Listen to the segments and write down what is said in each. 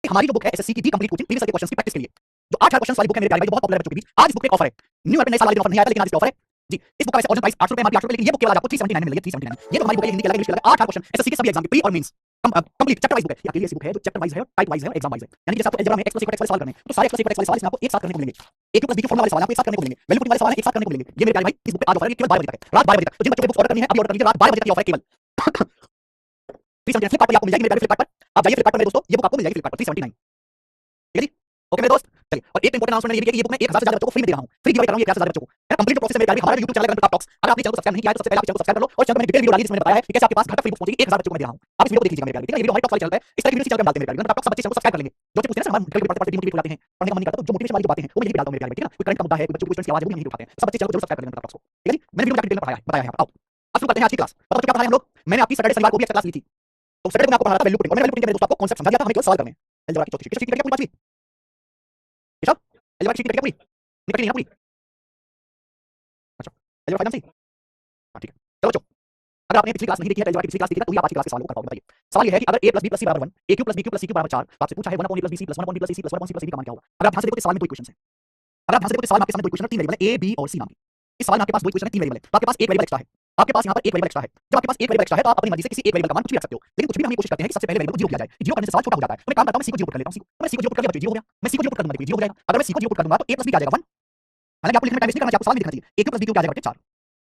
हमारी जो बुक है एसएससी की दी कंप्लीट कोचिंग प्रीवियस के क्वेश्चंस की प्रैक्टिस के लिए जो 8 क्वेश्चंस वाली बुक है मेरे प्यारे भाई, जो बहुत पॉपुलर है बच्चों के बीच। आज इस बुक पे ऑफर है, न्यू अगर नए साल वाले दिन ऑफर नहीं आया था, लेकिन आज इस पे ऑफर है जी। इस बुक का वैसे ओरिजिनल प्राइस 800 रुपए एमआरपी 800 रुपए, लेकिन ये बुक केवल आपको 379 में मिलेगी। 379 ये तो हमारी बुक है, हिंदी के अलग इंग्लिश के अलग 8 क्वेश्चन एसएससी के सभी एग्जाम के प्री और mains complete chapter wise book है। ये अकेली ऐसी बुक है जो चैप्टर वाइज है और टाइप वाइज है और एग्जाम वाइज है। यानी कि जैसे आपको एल्जेब्रा में एक्स प्लस इक्वल सवाल करने हैं तो सारे एक्स प्लस इक्वल वाले सवाल इसमें आपको एक साथ करने को मिलेंगे। ए क्यू प्लस बी के फॉर्मूला वाले सवाल आपको एक साथ करने को मिलेंगे, वैल्यू पुटिंग वाले सवाल एक साथ करने को मिलेंगे। ये मेरे प्यारे भाई इस बुक पे आज ऑफर है केवल 12 बजे तक है, रात 12 बजे तक। तो जिन बच्चों को बुक ऑर्डर करनी है अभी ऑर्डर कर लीजिए, रात 12 बजे तक ये ऑफर है केवल 379 फ्लिपकार्ट पर आपको मिल जाएगी मेरे प्यारे फ्लिपकार्ट पर। आप जाइए फ्लिपकार्ट पर मेरे दोस्तों, ये बुक आपको मिल जाएगी फ्लिपकार्ट पर 379। ठीक है जी, ओके मेरे दोस्त चलिए। और एक इंपॉर्टेंट अनाउंसमेंट ये भी है कि ये बुक मैं 1000 से ज्यादा बच्चों को फ्री में दे रहा हूं, फ्री गिव अवे कर रहा हूं 1000 से ज्यादा बच्चों को। है ना, कंप्लीट प्रोसेस है मेरे प्यारे। हमारा YouTube चैनल है टॉप टॉक्स, अगर आपने चैनल को सब्सक्राइब नहीं किया है तो सबसे पहले आप चैनल को सब्सक्राइब कर लो और चैनल में डिटेल वीडियो डाली जिसमें बताया है कि कैसे आपके पास घर तक फ्री बुक पहुंचेगी। 1000 बच्चों को मैं दे रहा हूं, आप इस वीडियो को देख लीजिएगा मेरे प्यारे। ठीक है, ये वीडियो हमारे टॉप वाले चैनल पे इस तरह की वीडियो चैनल पे डालते हैं मेरे प्यारे। टॉप सब बच्चे चैनल को सब्सक्राइब कर लेंगे। जो पूछते हैं ना हमारे पढ़ते डिमोटिवेट हो जाते हैं, पढ़ने का मन नहीं करता, तो जो मोटिवेशन वाली जो बातें हैं वो मैं यही पे डालता हूं मेरे प्यारे। ठीक है ना, कोई करंट का मुद्दा है, कोई बच्चों को स्टूडेंट्स की आवाज है वो यहीं पे उठाते हैं। सब बच्चे चैनल को जरूर सब्सक्राइब कर लेंगे टॉप टॉक्स को। ठीक है जी, मैंने वीडियो में डिटेल में बताया है। आओ अब शुरू करते हैं आज की क्लास। तो बच्चों क्या पढ़ा है हम लोग, मैंने आपकी सैटरडे शनिवार को भी एक्स्ट्रा क्लास ली थी। तो सैटरडे को मैं आपको पढ़ा रहा था वैल्यू पुटिंग, और मैंने वैल्यू पुटिंग के मेरे दोस्तों आपको कांसेप्ट समझा दिया था, हमें केवल सवाल करने हैं। अलजेब्रा की चौथी शीट, शीट क्या पूरी बात हुई केशव? अलजेब्रा की शीट क्या पूरी निकली नहीं ना पूरी? अच्छा अलजेब्रा फाइनल सही, हां ठीक है। चलो बच्चों, अगर आपने पिछली क्लास नहीं देखी है, अलजेब्रा की पिछली क्लास देखी है तो ये आज की क्लास के सवालों को कर पाओगे। बताइए सवाल ये है कि अगर a + b + c = 1, a + b + c = 4, तो आपसे पूछा है 1/a + b c + 1/b + c + 1/c + d का मान क्या होगा। अगर आप ध्यान से देखो तो सवाल में दो इक्वेशंस हैं। अगर आप ध्यान से देखो तो सवाल में आपके सामने दो इक्वेशन है, तीन वेरिएबल है a b और c नाम के। इस सवाल में आपके पास दो इक्वेशन है, तीन वेरिएबल है, तो आपके पास एक वेरिएबल एक्स्ट्रा है। आपके पास यहाँ पर एक वेरिएबल एक्स्ट्रा है। जब आपके पास एक वेरिएबल एक्स्ट्रा है तो आप अपनी मर्जी से किसी एक वेरिएबल का मान कुछ भी रख सकते हो, लेकिन कुछ भी हम ये कोशिश करते हैं कि सबसे पहले वेरिएबल को जीरो किया जाए। जीरो करने से सवाल छोटा हो जाता है। तो मैं काम करता हूं, मैं c को जीरो कर लेता हूं। मैं c को जीरो कर दिया बच्चों, जीरो हो गया। मैं c को जीरो कर दूंगा, जीरो हो जाएगा। अगर मैं c को जीरो कर दूंगा तो a + b क्या आ जाएगा 1। हालांकि आपको लिखने में टाइम वेस्ट नहीं करना चाहिए, आपको सवाल में लिखना चाहिए a + b क्या आ जाएगा 4।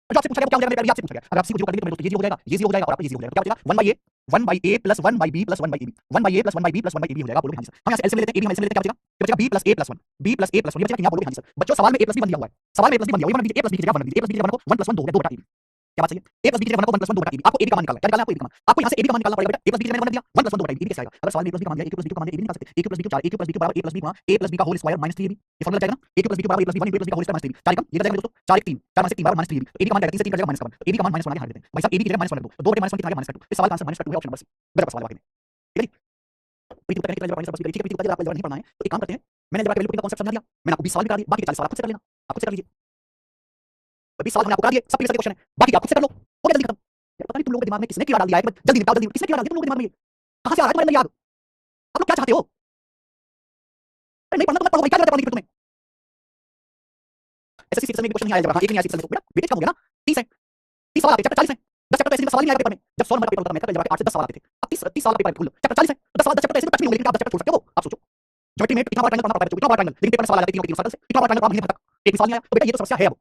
और जो आपसे पूछा गया वो क्या हो जाएगा मेरे प्यारे, आपसे पूछा गया अगर आप c को जीरो कर देंगे तो मेरे दोस्तों ये जीरो हो जाएगा, ये जीरो हो जाएगा और आपका ये जीरो हो जाएगा। क्या बचेगा 1/a + 1/b + 1/b + 1/ab 1/a + 1/b + 1/ab हो जाएगा। आप बोलोगे हां जी सर। हम यहां से एलसीएम लेते हैं, ab हम एलसीएम लेते हैं, क्या बचेगा? क्या बचेगा b + a + 1 b + a + 1 ये बचेगा कि यहां बोलोगे हां जी सर। बच्चों सवाल में a + b बन दिया हुआ है, सवाल में a + b बन दिया हुआ है, a + b की जगह 1 रख दीजिए, a + b की जगह 1 को 1 + 1 2 हो गया, 2 बटा ab। क्या बात सही है? a + b की जगह 1 को 1 + 1 2 बटा ab। आपको ab का मान निकालना है, क्या निकालना है? आपको ab का मान। आपको यहां से ab का मान निकालना पड़ेगा बेटा। a + b की जगह मैंने 1 दिया, 1 + 1 2 बटा ab कैसे आएगा? अगर सवाल में a + b का मान दिया, a + b का मान ab नहीं निकाल सकते। a + b को 4, a + b को बराबर a + b गुणा a + b का होल स्क्वायर - 3ab। ये फार्मूला जाएगा ना, a + b को बराबर a + b 1 a + b का होल स्क्वायर - 3ab। 4 एकम ये जाएगा दोस्तों, 4 1 3, 4 3 बराबर -3ab। तो ab का मान जाएगा 3 से 3 कट जाएगा -1। तो ab का मान -1 आगे हटा देते हैं भाई साहब। ab की जगह -1 रख दो, तो 2 बटे -1 कितना आ गया -2। इस सवाल का आंसर -2 है, ऑप्शन नंबर सी। गलत सवाल वाकई में। ठीक है जी, प्रीति उत्तर करने के लिए अलजेब्रा ठीक है, प्रीति उत्तर आपको अलजेब्रा नहीं पढ़ना है तो एक काम करते हैं, मैंने अलजेब्रा के वैल्यू पुटिंग का कांसेप्ट समझा दिया, मैंने आपको 20 सवाल भी करा दिए, बाकी के 40 सवाल आप खुद से कर लेना। आप खुद से कर लीजिए, 20 सवाल मैंने आपको करा दिए, सब प्रीवियस क्वेश्चन है, बाकी आप खुद से कर लो, हो गया जल्दी खत्म। यार पता नहीं तुम लोगों के दिमाग में किसने कीड़ा डाल दिया है, जल्दी निपटाओ जल्दी, किसने कीड़ा डाल दिया तुम लोगों के दिमाग में? ये कहां से आ रहा है तुम्हारे अंदर याद? आप लोग क्या चाहते हो? अरे नहीं पढ़ना तो मत पढ़ो भाई, क्या जरूरत है पढ़ने की फिर तुम्हें? एसएससी सीट में क्वेश्चन नहीं आया अलजेब्रा, हां एक नहीं आया सीट में बेटा, वेटेज कम हो गया ना। 30 है, 30 सवाल आते, चैप्टर 40 है। 10 चैप्टर ऐसे सवाल नहीं आएगा पेपर में। जब 100 नंबर का पेपर होता था मैथ का, अलजेब्रा के 8 से 10 सवाल आते थे। अब 30 सवाल का पेपर है, फुल चैप्टर 40 है, तो 10 सवाल 10 चैप्टर ऐसे तो टच नहीं होंगे, लेकिन आप 10 चैप्टर छोड़ सकते हो। आप सोचो ज्योमेट्री में इतना बड़ा ट्रायंगल पढ़ना पड़ता है, इतना बड़ा ट्रायंगल, लेकिन पेपर में सवाल आ जाते हैं 3 सर्कल से, इतना बड़ा ट्रायंगल पढ़ा नहीं है तक, एक भी सवाल नहीं आया। तो बेटा ये तो समस्या है अब।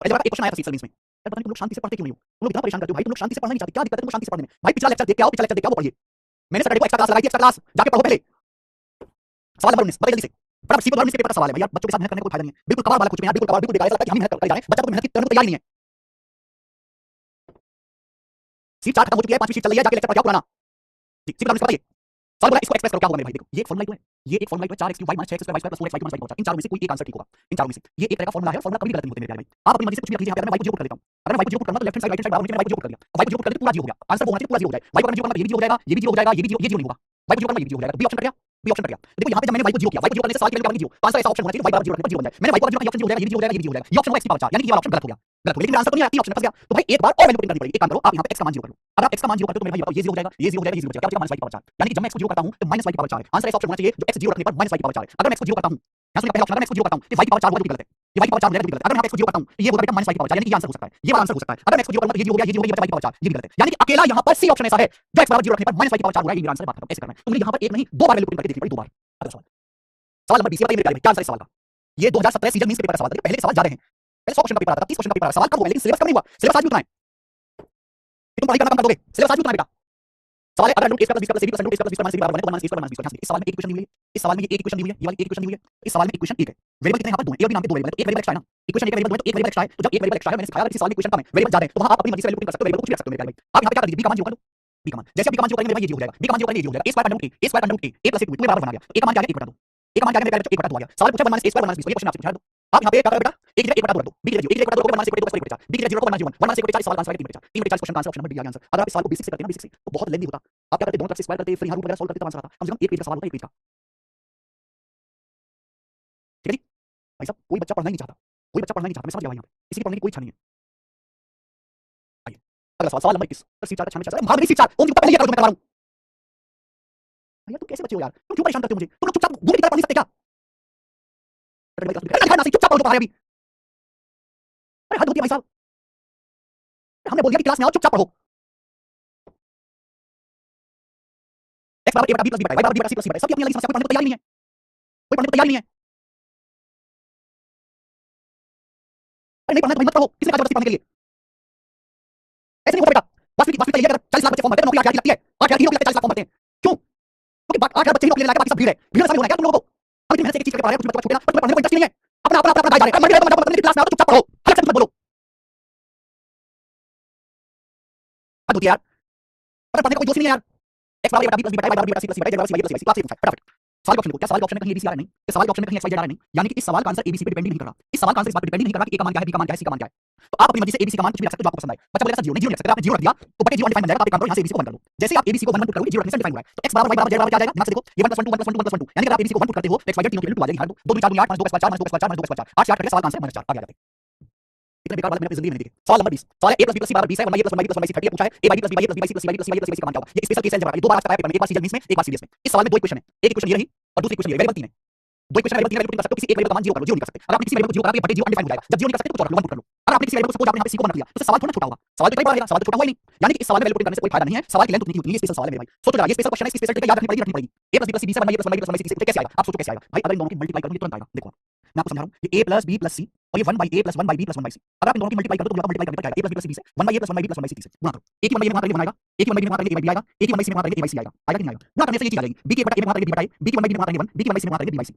अलजेब्रा का एक क्वेश्चन आया था सीट सर्विस में, यार पता नहीं तुम लोग शांति से पढ़ते क्यों नहीं हो? तुम लोग इतना परेशान करते हो भाई, तुम लोग शांति से पढ़ना नहीं चाहते, क्या दिक्कत है तुमको शांति से पढ़ने में? भाई पिछला लेक्चर देख के आओ, पिछला लेक्चर देख के आओ, वो पढ़िए। मैंने सैटरडे को एक्स्ट्रा क्लास लगाई थी, एक्स्ट्रा क्लास जाके पढ़ो पहले। सवाल नंबर 19 बताइए जल्दी से। बड़ा सी नंबर 19 के पेपर का सवाल है भाई, यार बच्चों के साथ मेहनत करने का कोई फायदा नहीं है। बिल्कुल कबाड़ वाला कुछ भी यार, बिल्कुल कबाड़, बिल्कुल बेकार, ऐसा लगता है कि हम मेहनत कर जा रहे हैं, बच्चा तो मेहनत की करने को तैयार ही नहीं है। सीट 4 खत्म हो चुकी है, 5वीं सीट चल रही है, जाके लेक्चर पढ़ के आओ पुराना। जी सीट नंबर बताइए। सवाल बोला इसको एक्सप्रेस करो, क्या होगा मेरे भाई? देखो ये एक फार्मूला है, ये एक फार्मूला है 4x³ - 6x² y² + 4xy - 4 इन चारों में से कोई एक आंसर ठीक होगा। इन चारों में से ये एक तरह का फार्मूला है, फार्मूला कभी गलत नहीं होते मेरे प्यारे भाई। आप अपनी मर्जी से कुछ भी रख लीजिए, यहाँ पे मैं y को 0 पुट कर देता हूं। अगर मैं y को 0 पुट करूंगा तो left hand side right hand side बराबर नीचे मैं y को 0 पुट कर दिया, y को 0 पुट कर दिया पूरा 0 हो गया। आंसर वो होना चाहिए पूरा 0 हो जाए। y को अगर 0 करूंगा तो ये भी 0 हो जाएगा, ये भी 0 हो जाएगा, ये भी 0, ये 0 नहीं होगा। y को 0 करूंगा ये भी 0 हो जाएगा, b ऑप्शन कट गया, b ऑप्शन कट गया। देखो यहाँ पे जब मैंने y को 0 किया, y को 0 करने से सवाल की वैल्यू क्या बनी 0, तो आंसर ऐसा ऑप्शन होना चाहिए y बराबर 0 रखने पर 0 बन जाए। मैंने y को 0 किया, ये ऑप्शन 0 हो जाएगा, ये भी 0 हो जाएगा, ये भी 0 हो जाएगा, ये ऑप्शन होगा x की पावर 4, यानी कि ये वाला ऑप्शन गलत हो गया, गलत हो गया। लेकिन मेरा आंसर तो नहीं आया, ये ऑप्शन फंस गया। तो भाई एक बार और वैल्यू पुटिंग करनी पड़ेगी। एक काम करो, आप यहाँ पे x का मान 0 कर लो। अगर आप x का मान 0 करते हो तो मेरे भाई बताओ ये 0 हो जाएगा, ये 0 हो जाएगा, ये 0 हो जाएगा, क्या बचेगा -y की पावर 4। यानी कि जब मैं x को 0 करता हूं तो -y की पावर 4 है। आंसर ऐसा ऑप्शन होना चाहिए जो x 0 रखने पर -y की पावर 4 है। अगर मैं x को 0 करता हूं, यहां से पहला ऑप्शन, अगर मैं x को 0 करता हूं तो y की पावर 4 होगा, जो कि गलत है। ये y की पावर 4 हो जाएगा, जो कि गलत है। अगर मैं यहाँ पे x को 0 करता हूं तो ये होगा बेटा -y की पावर 4, यानी कि ये आंसर हो सकता है, ये वाला आंसर हो सकता है। अगर मैं x को 0 करूंगा तो ये 0 हो गया, ये 0 हो गया, y की पावर 4, ये भी गलत है। यानी कि अकेला यहाँ पर c ऑप्शन ऐसा है जो x बराबर 0 रखने पर -y की पावर 4 होगा, ये मेरा आंसर है। बात खत्म। ऐसे करना है तो मुझे यहाँ पर एक नहीं दो बार वैल्यू पुटिंग करके देखनी पड़ी, दो बार। अगला सवाल, सवाल नंबर 20 बताइए मेरे प्यारे भाई, क्या आंसर है सवाल का? ये 2017 सीजन मींस के पेपर का सवाल है, पहले के सवाल ज्यादा हैं। पहले 100 क्वेश्चन का पेपर आता था, 30 क्वेश्चन का पेपर आता था, सवाल कम हुआ लेकिन सिलेबस कम नहीं हुआ, सिलेबस आज भी उतना है। तुम पढ़ाई करना कम कर दोगे, सिलेबस आज भी उतना है बेटा। सवाल है अगर root a + b + c + root a + b + c बराबर 1 है तो 1 - a + b = -b। इस सवाल में एक इक्वेशन दी हुई है, इस सवाल में ये एक इक्वेशन दी हुई है, ये वाली एक इक्वेशन दी हुई है, इस सवाल में इक्वेशन एक है। वेरिएबल कितने यहाँ पर दो हैं, a और b नाम के दो वेरिएबल है, तो एक वेरिएबल एक्स्ट्रा है ना। इक्वेशन एक वेरिएबल दो है तो एक वेरिएबल एक्स्ट्रा है, तो जब एक वेरिएबल एक्स्ट्रा है, मैंने सिखाया किसी सवाल में इक्वेशन कम है, वेरिएबल ज्यादा है, तो वहां आप अपनी मर्जी से वैल्यू पुटिंग कर सकते हो, वेरिएबल कुछ भी रख सकते हो मेरे प्यारे भाई। आप यहाँ पे क्या कर दीजिए, b का मान 0 कर लो, b का मान जैसे आप b का मान 0 करेंगे मेरे भाई ये 0 हो जाएगा, b का मान 0 करेंगे ये 0 हो जाएगा, a square under root a square under root a + 1 तुम्हें बराबर बना गया। तो a का मान क्या है 1 बटा 2, a का मान क्या है मेरे प्यारे बच्चों 1 बटा 2 आ गया। सवाल पूछा 1 - a स्क्वायर 1 - b स्क्वायर, ये क्वेश्चन आपसे पूछा है। आप यहाँ पे क्या करोगे बेटा, a की जगह 1 बटा 2 रख दो, b की जगह 0, a की जगह 1 बटा 2 रखोगे 1 - 1 = 2 = 4, b की जगह 0 रखो 1 - 1 1 - 1 = 4, सवाल का आंसर है 3 बटे 4, 3 बटे 4 क्वेश्चन का आंसर ऑप्शन नंबर डी आ गया आंसर। अगर आप इस सवाल को बेसिक से करते हैं ना, बेसिक से तो बहुत लेंथी होता। आप क्या करते दोनों तरफ से स्क्वायर करते, फिर यहाँ रूट वगैरह सॉल्व करते तब आंसर आता। कम से कम एक पेज का सवाल होता है, एक पेज का। ठीक है जी भाई साहब, कोई बच्चा पढ़ना ही नहीं चाहता, कोई बच्चा पढ़ना नहीं चाहता, मैं समझ गया भाई यहाँ पे, किसी की पढ़ने की कोई इच्छा नहीं है। आइए अगला सवाल नंबर 21 सर C4 का 6 में भाग नहीं C4 ओम जी पहले ये करो जो मैं करवा रहा हूं। यार तुम कैसे बच्चे हो यार, तुम क्यों परेशान करते हो मुझे, तुम लोग चुपचाप दूर की तरफ पढ़ नहीं सकते क्या? अरे ना चुपचाप पढ़ो तो अभी। अरे हद होती है भाई साहब, हमने बोल दिया कि क्लास में आओ चुपचाप पढ़ो। x बराबर a बटा b प्लस b बटा y बराबर b बटा c प्लस c बटा सबकी अपनी अलग समस्या, कोई पढ़ने को तैयार नहीं है, कोई पढ़ने को तैयार नहीं है। अरे नहीं पढ़ना तो मत पढ़ो, किसने कहा जबरदस्ती पढ़ने के लिए? ऐसे नहीं होता बेटा। वास्तविक वास्तविकता ये है कि 40 लाख बच्चे फॉर्म भरते हैं, नौकरी 8 लगती है, 8 ही नौकरी लगती है, 40 लाख फॉर्म भरते हैं। क्यों? क्योंकि 8 बच्चे ही नौकरी लेने लायक, बाकी सब भीड़ है, भीड़ में शामिल होना है क्या तुम लोगों को? हम इतनी मेहनत से एक चीज करके पढ़ा रहे हैं, कुछ बच्चे छोटे ना, पर तुम्हें पढ़ने को इंटरेस्ट नहीं है, अपना अपना अपना गाइड जा रहे हैं। मर गए तो मतलब क्लास में आओ तो चुपचाप पढ़ो, अलग से मत बोलो। हद होती है यार, पढ़ने का कोई जोश नहीं है यार। x बराबर a बटा b प्लस b बटा y बराबर b बटा c प्लस c बटा z बराबर c y plus y class से पूछा है फटाफट। सवाल के ऑप्शन को, क्या सवाल के ऑप्शन में कहीं abc आ रहा है? नहीं, इस सवाल के ऑप्शन में कहीं xyz आ रहा है? नहीं, यानी कि इस सवाल का आंसर abc पे डिपेंड नहीं कर रहा, इस सवाल का आंसर इस बात पे डिपेंड नहीं कर रहा कि a का मान क्या है, b का मान क्या है, c का मान क्या है। तो आप अपनी मर्जी से abc का मान कुछ भी रख सकते हो जो आपको पसंद आए। बच्चा बोलेगा सर 0 नहीं, 0 नहीं रख सकते, आपने 0 रख दिया तो बटे 0 अनडिफाइंड बन जाएगा। आप एक काम करो, यहां से abc को 1 कर दो। जैसे आप abc को 1 1 पुट करोगे, 0 रखने से अनडिफाइंड हुआ है, तो x बराबर y बराबर z बराबर क्या आ जाएगा? ध्यान से देखो, ये 1 + 1 2 1 + 1 2 1 + 1 2, यानी कि आप abc को 1 पुट करते हो तो xyz तीनों की वैल्यू 2 आ जाएगी। 2 2 4 8 5 2 4 2 4 2 4 8 से 8 करेगा, सवाल का आंसर -4 आ गया जाता है। इतने बेकार वाला मैंने जिंदगी में नहीं देखे। सवाल नंबर 20 सवाल है a + b + c = 20 है, 1y + 1y + 1y = 30 पूछा है a + b + b + b + c + b + c + c का मान क्या होगा? ये स्पेशल केस है, जरा ये दो बार आ चुका है पेपर में, एक बार सीजीएल में, एक बार सीडीएस में। इस सवाल में दो इक्वेशन है, एक इक्वेशन ये रही और दूसरी इक्वेशन ये, वेरिएबल 3 है। दो इक्वेशन वेरिएबल 3 वेरिएबल कर सकते हो, किसी एक वेरिएबल का मान 0 कर लो, 0 नहीं कर सकते। अगर आपने किसी वेरिएबल को 0 करा तो ये बटे 0 अनडिफाइंड हो जाएगा। जब 0 नहीं कर सकते तो कुछ और 1 पुट कर लो। अगर आपने किसी वेरिएबल को सपोज आपने यहाँ पे c को 1 रख दिया तो सवाल थोड़ा छोटा होगा, सवाल तो इतना ही बड़ा रहेगा, सवाल तो छोटा हुआ ही नहीं। यानी कि इस सवाल में वैल्यू पुट करने से कोई फायदा नहीं है, सवाल की लेंथ उतनी ही स्पेशल सवाल है मेरे भाई। सोचो जरा, ये स्पेशल क्वेश्चन है, इसकी स्पेशल ट्रिक याद रखनी पड़ेगी, a + b + c 20 है, 1y + 1y + 1y = 30 कैसे आएगा? आप सोचो कैसे आएगा भाई? अगर इन दोनों की मल्टीप्लाई करूंगी तुरंत आएगा। देखो मैं आपको समझा रहा हूं, ये a + b + c और ये 1/a + 1/b + 1/c, अगर आप इन दोनों की मल्टीप्लाई करो तो मल्टीप्लाई करने पर क्या आएगा? a + b + c 20 है, 1/a + 1/b + 1/c 30 है, गुणा करो। a की 1/a में गुणा करेंगे 1 आएगा, a की 1/b में गुणा करेंगे a/b आएगा, a की 1/c में गुणा करेंगे a/c आएगा, आएगा कि नहीं आएगा? गुणा करने से ये चीज आ जाएगी, b की 1/a में गुणा करेंगे b बटा a, b की 1/b में गुणा करेंगे 1, b की 1/c में गुणा करेंगे b/c,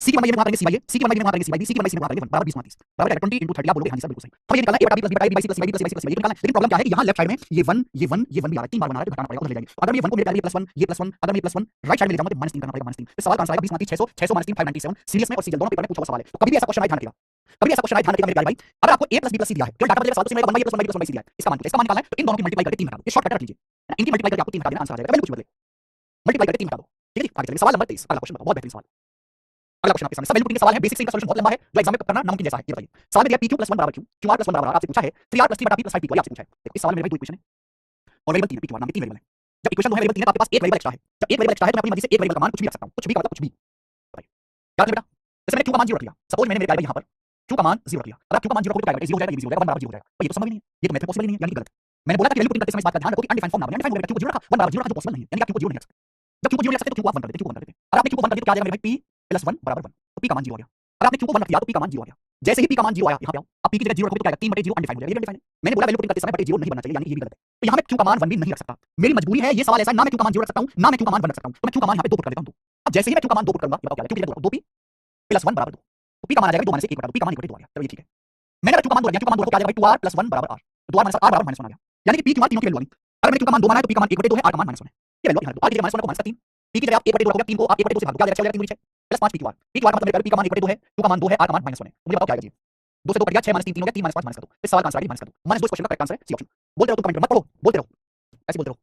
c की 1/a में गुणा करेंगे c/a, c की 1/b में गुणा करेंगे c/b, c की 1/c में गुणा करेंगे 1 बराबर 20 30 बराबर 20 × 30। आप बोलोगे हां जी सर बिल्कुल सही। अब ये निकालना a बटा b प्लस b बटा a b c plus c plus c निकालना है, लेकिन प्रॉब्लम क्या है कि यहां लेफ्ट साइड में ये 1 ये 1 ये 1 भी आ रहा है, 3 बार बना रहा है, तो घटाना पड़ेगा, उधर ले जाएंगे। अगर मैं ये 1 को मेरे डाल +1 ये +1, अगर मैं +1 राइट साइड में ले जाऊंगा तो -3 करना पड़ेगा, -3। तो सवाल का आंसर आएगा 20 30 600 600 -3 597। सीरीज में और सीरियल दोनों पेपर में पूछा हुआ सवाल है, तो कभी भी ऐसा क्वेश्चन आए ध्यान रखिएगा, कभी ऐसा क्वेश्चन आए ध्यान रखिएगा मेरे प्यारे भाई। अगर आपको a + b + c दिया है, केवल डाटा बदलेगा, सवाल तो सेम रहेगा, 1y + 1y + 1y दिया है, इसका मान निकालना है, तो इन दोनों की मल्टीप्लाई करके 3 हटा दो, ये शॉर्टकट रख लीजिए, इनकी मल्टीप्लाई करके आपको 3 हटा देना, आंसर आ जाएगा, वैल्यू कुछ बदले, मल्टीप्लाई करके 3 हटा दो। ठीक है जी, आगे चलिए सवाल नंबर 23, अगला क्वेश्चन बताओ, बहुत बेहतरीन सवाल। अगला क्वेश्चन आपके सामने सब वैल्यू पुटिंग का सवाल है, बेसिक से इनका सॉल्यूशन बहुत लंबा है, जो एग्जाम में करना नामुमकिन जैसा है। ये बताइए, सवाल में दिया pq + 1 = q, qr + 1 = r, आपसे पूछा है 3r + 3 बटा p + 5p आपसे पूछा है। देखो इस सवाल में मेरे भाई दो इक्वेशन है और वेरिएबल 3 है, p q r नाम के 3 वेरिएबल है। जब इक्वेशन दो है, वेरिएबल 3 है, तो आपके पास एक वेरिएबल एक्स्ट्रा है। जब एक वेरिएबल एक्स्ट्रा है तो मैं अपनी मर्जी से एक वेरिएबल का मान कुछ भी रख सकता हूं, कुछ भी का मतलब कुछ भी। बताइए याद है बेटा? जैसे मैंने q का मान 0 रख दिया, सपोज मैंने मेरे प्यारे भाई यहां पर q का मान 0 रख दिया, अगर q का मान 0 रखोगे तो क्या होगा? 0 हो जाएगा, ये भी 0 हो जाएगा, 1 बराबर 0 हो जाएगा। ये तो संभव ही नहीं है, ये तो मेथड पॉसिबल ही नहीं है, यानी कि गलत। मैंने बोला था कि वैल्यू पुटिंग करते समय इस बात का ध्यान रखो कि अनडिफाइंड फॉर्म ना बने, अनडिफाइंड हो गया, q को 0 रखा, 1 बराबर 0 रखा, जो पॉसिबल नहीं है, यानी कि q को 0 नहीं रख सकते। जब q को 0 रख सकते तो q को आप 1 कर देते, q को 1 कर देते। अगर आपने q को 1 कर दिया तो क्या आ जाएगा मेरे भाई? p + 1 = 1, तो p का मान 0 आ गया। अगर आपने q को 1 रख दिया तो p का मान 0 आ गया। जैसे ही p का मान 0 आया, यहां पे आओ, अब p की जगह 0 रखोगे तो क्या आएगा? 3/0 अनडिफाइंड हो जाएगा, ये अनडिफाइंड है। मैंने बोला वैल्यू पुटिंग करते समय बटे 0 नहीं बनना चाहिए, यानी कि ये भी गलत है। तो यहां मैं q का मान 1 भी नहीं रख सकता, मेरी मजबूरी है, ये सवाल ऐसा है, ना मैं q का मान 0 रख सकता हूं, ना मैं q का मान 1 रख सकता हूं, तो मैं q का मान यहां पे 2 पुट कर देता हूं। अब जैसे ही मैं q का मान 2 पुट करूंगा, ये बताओ क्या है? q की जगह 2p + 1 = 2, तो p का मान आ जाएगा 2 - 1 बटा 2, p का मान 1/2 आ गया, चलो ये ठीक है। मैंने q का मान 2 रख दिया, q का मान 2 रखो, क्या आ जाएगा भाई? 2r + 1 = r, तो 2r - r = -1 आ गया, यानी कि p q r तीनों की वैल्यू आ गई। अगर मैंने q का मान 2 माना है तो p का मान 1/2 है, r का मान -1 है, ये वैल्यू यहां रख दो। r की जगह -1 को -3, p की जगह आप 1/2 रखोगे, 3 को आप 1/2 से भाग दो, क्या आ जाएगा? 3 × 6 + 5 p q r, p q r मतलब मेरे p का मान 1/2 है, q का मान 2 है, r का मान -1 है, मुझे बताओ क्या आएगा जी? 2 से 2 कट गया, 6 - 3 3 हो गया, 3 - 5 -2, इस सवाल का आंसर आ गया -2। -2 इस क्वेश्चन का करेक्ट आंसर है, सी ऑप्शन। बोलते रहो, तुम कमेंट मत पढ़ो, बोलते रहो, ऐसे बोलते रहो।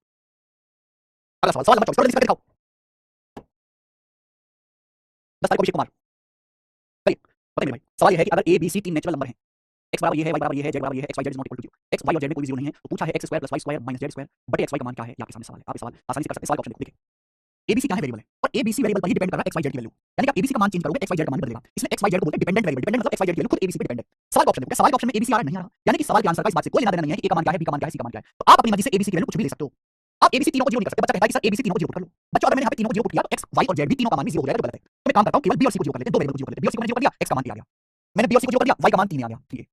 अगला सवाल, सवाल नंबर 24 जल्दी से दिखाओ। 10 तारीख को अभिषेक कुमार, चलिए बताइए मेरे भाई, सवाल ये है कि अगर a b c 3 natural number हैं, x बराबर ये है, y बराबर ये है, z बराबर ये है, x y z is not equal to 0, x y और z में कोई भी 0 नहीं है, तो पूछा है x square + y square - z square बटे x y का मान क्या है? ये आपके सामने सवाल है, आप ये सवाल आसानी से कर सकते हैं। सवाल का ऑप्शन देखो, देखिए a b c क्या है? वेरिएबल है, और a b c वेरिएबल पर ही डिपेंड कर रहा है x y z की वैल्यू, यानी कि आप a b c का मान चेंज करोगे x y z का मान बदलेगा, इसमें x y z को बोलते हैं डिपेंडेंट वेरिएबल, डिपेंडेंट मतलब x y z की वैल्यू खुद a b c पे डिपेंड है। सवाल का ऑप्शन देखो, सवाल के ऑप्शन में a b c आ रहा है, नहीं आ रहा, यानी कि सवाल के आंसर का इस बात से कोई लेना देना नहीं है कि a का मान क्या है, b का मान क्या है, c का मान क्या है, तो आप अपनी मर्जी से a b c की वैल्यू कुछ भी ले सकते हो। आप a b c तीनों को 0 नहीं कर सकते, बच्चा कहता है कि सर a b c तीनों को 0 पुट कर लो, बच्चों अगर मैंने यहाँ पे तीनों को 0 पुट किया तो x y और z भी तीनों का मान भी 0 हो जाएगा, तो गलत है। तो मैं काम करता हूँ, केवल b और c को 0 कर लेते हैं, दो वेरिएबल को 0 कर लेते हैं, b और c को 0 कर दिया, x का मान 3 आ गया, मैंने b और c को 0 कर दिया, y का मान 3 आ गया, ठीक है,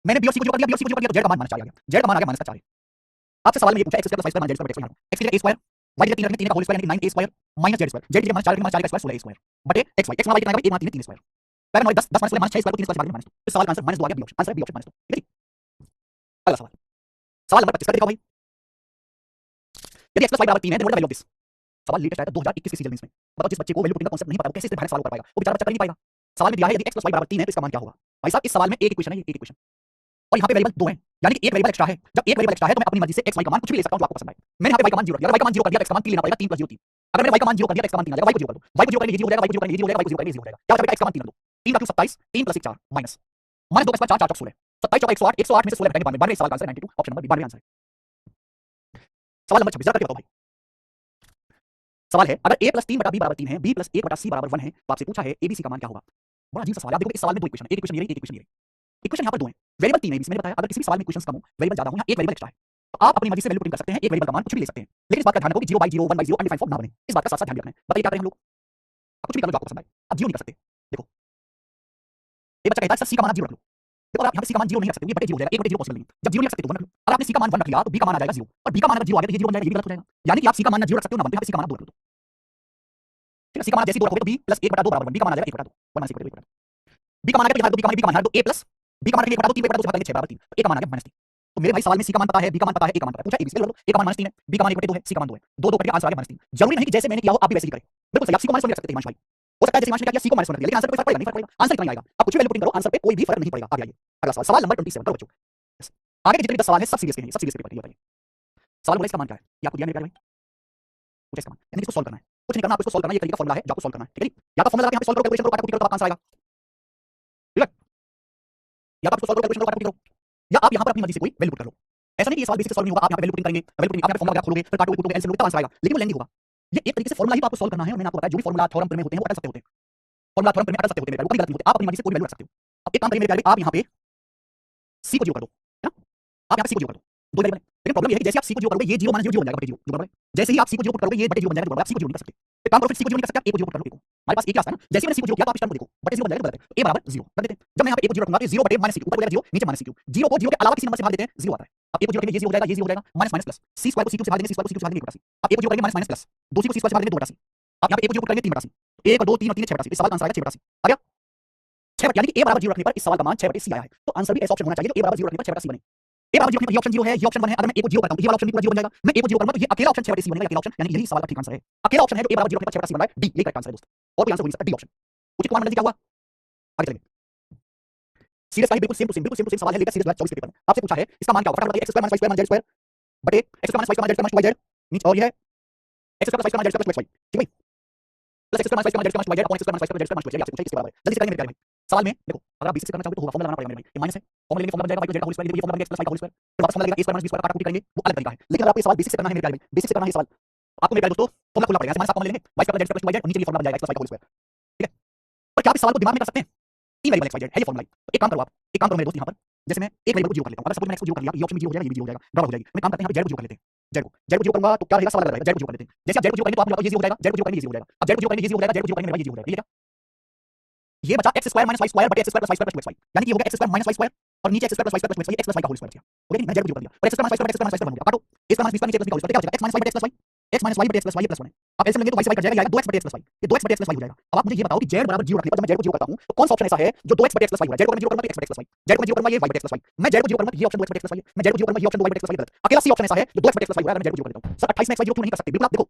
मैंने b और c को 0 कर दिया, b और c को 0 कर दिया, तो z का मान -4 आ गया, z का मान आ गया -4। आपसे सवाल में ये पूछा x square + y square - z square बटे x यहाँ x की जगह a स्क्वायर, y की जगह 3 रखने 3 का होल स्क्वायर यानी कि 9a square - z square, z की जगह -4 रखने -4 का स्क्वायर 16a स्क्वायर बटे x y, x y कितना आएगा? 1 - 3 3 स्क्वायर, पहले 9 10 10 - 16 -6 स्क्वायर को 3 स्क्वायर से भाग देंगे -2, इस सवाल का आंसर -2 आ गया, बी ऑप्शन, आंसर है बी ऑप्शन -2, ठीक है। अगला सवाल, सवाल नंबर 25 कर दिखाओ भाई, यदि x + y = 3 है, then what is the value of this? सवाल लेटेस्ट आया था 2021 के सीजन में, बताओ जिस बच्चे को वैल्यू पुटिंग का कांसेप्ट नहीं पता वो कैसे इस तरह सवाल कर पाएगा? वो बेचारा बच्चा कर नहीं पाएगा। सवाल में दिया है यदि x + y = 3 है तो इसका मान क्या होगा? भाई साहब इस सवाल में एक इक्वेशन है, ये एक इक्वेशन, और यहाँ पे वेरिएबल 2 हैं, यानी कि एक वेरिएबल एक्स्ट्रा है। जब एक वेरिएबल एक्स्ट्रा है तो मैं अपनी मर्जी से x y का मान कुछ भी ले सकता हूं जो आपको पसंद आए। मैंने यहाँ पे y का मान 0 कर दिया, अगर y का मान 0 कर दिया तो x का मान 3 लेना पड़ेगा, 3 + 0 3। अगर मैंने y का मान 0 कर दिया तो x का मान 3 आ जाएगा, y को 0 कर दो, y को 0 करेंगे ये 0 हो जाएगा, y को 0 करेंगे ये 0 हो जाएगा, y को 0 करेंगे ये 0 हो जाएगा, क्या होता है बेटा? x का मान 3 कर दो, 3 का क्यूब 27, 3 + 1 4 माइनस -2 का स्क्वायर 4 4 चौक 16 27 चौका 108, 108 में से 16 घटाएंगे 92, सवाल का answer 92, option number B 92 answer है। सवाल नंबर 26 जरा करके बताओ भाई। सवाल है अगर a + 3 बटा b बराबर 3 है, b + 1 बटा c बराबर 1 है, तो आपसे पूछा है abc का मान क्या होगा। बड़ा अजीब सा सवाल है। आप देखोगे इस सवाल में दो इक्वेशन है, एक इक्वेशन ये रही, एक इक्वेशन ये रही। इक्वेशन यहाँ पर दो है, वेरिएबल 3 है, इसमें बताया अगर किसी भी सवाल में इक्वेशंस कम हो, वेरिएबल ज्यादा हो, यहाँ एक वेरिएबल एक्स्ट्रा है, तो आप अपनी मर्जी से वैल्यू पुट इन कर सकते हैं, एक वेरिएबल का मान कुछ भी ले सकते हैं, लेकिन इस बात का ध्यान रखो कि 0/0 1/0 अनडिफाइंड फॉर्म ना बने। इस बात का साथ साथ ध्यान रखना है। बताइए क्या करें हम लोग। आप कुछ भी कर लो जो आपको पसंद आए, आप जीरो नहीं कर सकते। देखो एक बच्चा कहता है सर सी का मान जीरो रख लो। देखो आप यहाँ पे सी का मान जीरो नहीं रख सकते, ये बटे जीरो हो जाएगा, 1/0 पॉसिबल नहीं है। जब जीरो नहीं रख सकते तो 1 रख लो। अगर आपने सी का मान 1 रख लिया तो बी का मान आ जाएगा 0, और बी का मान अगर 0 आ गया तो ये 0 बन जाएगा, ये भी गलत हो जाएगा। यानी कि आप सी का मान ना 0 रख सकते हो ना 1, तो यहाँ पे सी का मान 2 रख लो। ठीक है, सी का मान जैसे 2 रखोगे तो b + 1/2 बराबर 1, बी का मान आ जाएगा 1/2, 1 - 1/2। बी का मान आ गया तो बी का मान तो a प्लस बी का मान 1/2 3 बटा 2 से भाग देंगे 6 बराबर 3, तो a का मान आ गया -3। तो मेरे भाई सवाल में सी का मान पता है, बी का मान पता है, a का मान पता है, पूछा abc कर लो। a का मान -3 है, बी का मान 1/2 है, सी का मान 2 है, 2 2 कट गया, आंसर आ गया -3। जरूरी नहीं कि जैसे मैंने किया हो आप भी वैसे ही करें। बिल्कुल सही, आप सी को -1 रख सकते हैं हिमांशु भाई, हो सकता है जैसे हिमांशु ने क्या किया सी को -1 रख दिया, लेकिन आंसर पे कोई फर्क पड़ेगा नहीं, फर्क पड़ेगा, आंसर इतना ही आएगा। आप कुछ भी वैल्यू पुट इन करो, आंसर पे कोई भी फर्क नहीं पड़ेगा। आगे आइए अगला सवाल, सवाल नंबर 27 करो बच्चों। आगे के जितने भी 10 सवाल हैं सब सीरीज के हैं, सब सीरीज के बताइए। सवाल बोला इसका मान क्या है, ये आपको दिया मेरे प्यारे भाई, पूछा इसका मान, यानी इसको सॉल्व करना है, कुछ नहीं करना, आपको इसको सॉल्व करना है, ये तरीका फॉर्मूला है जो आपको सॉल्व करना है, ठीक है जी। या तो फॉर्मूला लगा के यहाँ पे सॉल्व करो, कैलकुलेशन करो, काटा कुटी करो तो आपका आंसर आएगा, ठीक है। या तो आप इसको सॉल्व करो, कैलकुलेशन करो, काटा कुटी करो, या आप यहाँ पर अपनी मर्जी से कोई वैल्यू पुट कर लो। ऐसा नहीं कि ये सवाल बेसिक से सॉल्व नहीं होगा, आप यहाँ पे वैल्यू पुटिंग करेंगे, वैल्यू पुटिंग आप यहाँ पे फॉर्मूला खोलोगे, फिर काटोगे कुटोगे, एलसीएम लोगे तब आंसर आएगा, लेकिन वो लेंदी होगा। ये एक तरीके से फॉर्मूला ही तो आपको सॉल्व करना है, और मैंने आपको बताया जो भी फॉर्मूला थ्योरम में होते हैं वो अटल सकते होते हैं, फॉर्मूला थ्योरम में अटल सकते होते हैं, वो कोई गलत नहीं होते, आप अपनी मर्जी से कोई वैल्यू रख सकते हो। अब एक काम करिए मेरे प्यारे, आप यहाँ पे सी को 0 कर दो, है ना, आप यहाँ पे सी को 0 कर दो, दो वेरिएबल है, लेकिन प्रॉब्लम ये है कि जैसे आप सी को 0 करोगे ये 0 - 0 0 हो जाएगा, बटे 0 बराबर है। जैसे ही आप सी को 0 पुट करोगे ये बटे 0 बन जाएगा, बराबर। आप सी को 0 नहीं कर सकते, एक काम करो, फिर सी को 0 नहीं कर सकते, आप ए को 0 पुट कर लो, देखो हमारे पास एक ही रास्ता है ना, जैसे मैंने सी को 0 किया तो आप इस टर्म को देखो, बटे 0 बन जाएगा, गलत है, तो a बराबर 0 कर देते हैं। जब मैं यहाँ पे a को 0 रखूंगा तो 0 बटे -c, ऊपर हो जाएगा 0 नीचे -c, 0 को 0 के अलावा किसी नंबर से भाग देते हैं 0 आता है। अब a को 0 करेंगे ये 0 हो जाएगा, ये 0 हो जाएगा, minus minus plus, c square को c क्यूब से भाग देंगे, c स्क्वायर को c क्यूब से भाग देंगे 1/c, अब a को 0 करेंगे माइनस प्लस, दूसरी को c स्क्वायर से भाग देंगे 2/c, आप यहाँ पे a को 0 पुट करेंगे 3/c, 1 और 2 3 और 3 6/c, इस सवाल का आंसर आएगा 6/c आ गया। 6 यानी कि a बराबर 0 रखने पर इस सवाल का मान 6/c आया है, तो आंसर भी ऐसा ऑप्शन होना चाहिए जो a बराबर 0 रखने पर 6/c बने। a बराबर 0 रखने पर ये ऑप्शन 0 है, ये ऑप्शन 1 है, अगर मैं a को 0 करता हूं तो ये वाला ऑप्शन भी पूरा 0 बन जाएगा, मैं a को 0 करूंगा तो ये अकेला ऑप्शन 6/c बनेगा, अकेला ऑप्शन, यानी यही सवाल का ठीक आंसर है, अकेला ऑप्शन है जो a बराबर 0 रखने पर 6/c बन रहा है, डी यही करेक्ट आंसर है दोस्त, और कोई आंसर हो नहीं सकता, डी ऑप्शन। उचित कुमार मंडल जी क्या हुआ, आगे चलेंगे। सीरियस का ही बिल्कुल सेम टू सेम सवाल है, लेकर सीरीज 24 के पेपर में आपसे पूछा है इसका मान क्या होगा, फटाफट बताइए, x² - y² - z² बटे x² - y² - z² y z, नीचे और ये है x² + y² - z² + y, ठीक है भाई, plus x² - y² - z² - y upon x² - y² - z² - y, आपसे पूछा इसके बराबर है, जल्दी से करेंगे मेरे प्यारे भाई। सवाल में देखो अगर आप बेसिक से करना चाहोगे तो होगा, फॉर्मूला लगाना पड़ेगा मेरे भाई, ये माइनस है, फॉर्मूला लेंगे, फॉर्मूला बन जाएगा y को z का होल स्क्वायर, ये फॉर्मूला बन गया x + y का होल स्क्वायर, फिर वापस फॉर्मूला लगेगा a² - b² काटा कुटी करेंगे, वो अलग तरीका है। लेकिन अगर आपको ये सवाल बेसिक से करना है मेरे प्यारे भाई, बेसिक से करना है ये सवाल, आपको मेरे प्यारे दोस्तों फॉर्मूला खोलना पड़ेगा, माइनस फॉर्मूला लेंगे y² - z² + y, नीचे ये फॉर्मूला बन जाएगा x + y का होल स्क्वायर, ठीक है। पर क्या आप इस सवाल को दिमाग में कर सकते हैं, 3 वेरिएबल x y z है ये फॉर्मूला, तो एक काम करो आप, एक काम करो मेरे दोस्त, यहाँ पर जैसे मैं एक वेरिएबल को 0 कर लेता हूं, अगर सपोज मैंने x को 0 कर लिया, ये ऑप्शन भी 0 हो जाएगा, ये भी 0 हो जाएगा, बराबर हो जाएगी। मैं काम करते हैं यहाँ पे z को 0 कर लेते हैं, z को 0 करूंगा तो क्या रहेगा, सवाल अलग रहेगा, z को 0 कर लेते हैं, जैसे आप z को 0 करेंगे तो आप ये 0 हो जाएगा, z को 0 करेंगे ये 0 हो जाएगा, अब z को 0 करेंगे ये 0 हो जाएगा, z को 0 करेंगे ये 0 हो जाएगा, ये क्या, ये बचा x² - y² बटे x² + y² + xy, यानी कि ये हो गया x² - y² और नीचे x² + y² + xy, x + y का होल स्क्वायर बचा, हो गया, मैं z को 0 कर दिया और x² - y² बटे x² - y² बन गया, काटो, a² - b² नीचे + b का होल स्क्वायर क्या हो जाएगा, x - y बटे x + y, x - y बटे x + y ये +1 है, आप एलसीएम लेंगे तो y से y कट जाएगा, ये आएगा 2x बटे x + y, ये 2x बटे x + y हो जाएगा। अब आप मुझे ये बताओ कि z बराबर 0 रखने पर जब मैं z को 0 करता हूं तो कौन सा ऑप्शन ऐसा है जो 2x बटे x + y हो रहा है, z को मैं 0 करूंगा तो x बटे x + y, z को मैं 0 करूंगा ये y बटे x + y, मैं z को 0 करूंगा तो ये ऑप्शन 2x बटे x + y है, मैं z को 0 करूंगा ये ऑप्शन 2y बटे x + y गलत, अकेला सी ऑप्शन ऐसा है जो 2x बटे x + y हो रहा है, मैं z को 0 कर देता हूं। सर 28 में x y 0 क्यों नहीं कर सकते, बिल्कुल आप देखो